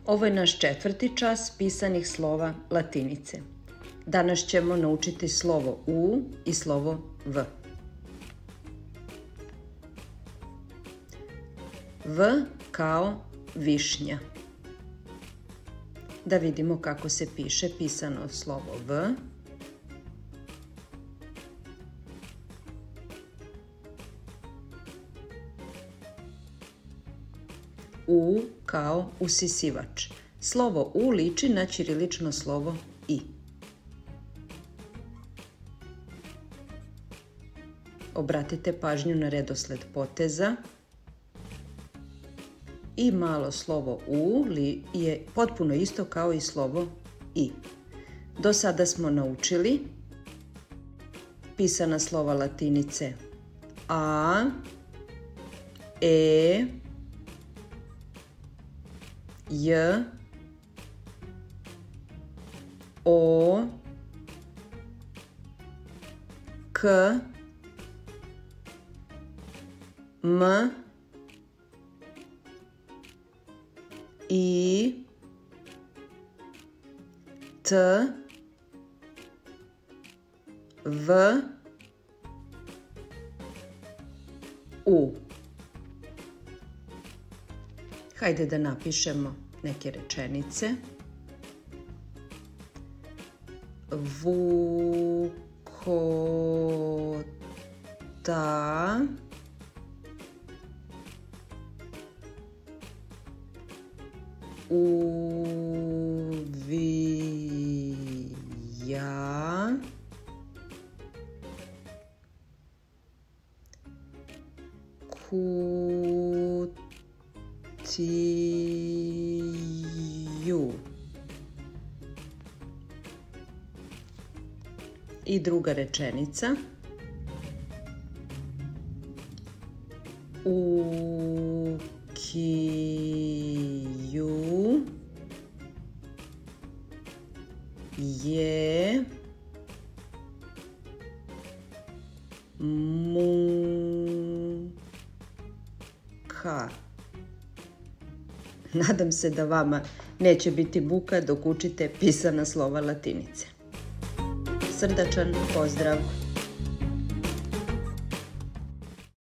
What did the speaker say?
Ovo je naš 4. čas pisanih slova latinice. Danas ćemo naučiti slovo U i slovo V. V kao višnja. Da vidimo kako se piše pisano slovo V. U kao usisivač. Slovo U liči na ćirilično slovo I. Obratite pažnju na redosled poteza. I malo slovo U je potpuno isto kao i slovo I. Do sada smo naučili pisana slova latinice A, E, J, O, K, M, I, T, V, U. Hajde da napišemo neke rečenice. Vukota uvija kutiju. I druga rečenica. Ukiju je muka. Nadam se da vama neće biti muka dok učite pisana slova latinice. Srdačan pozdrav!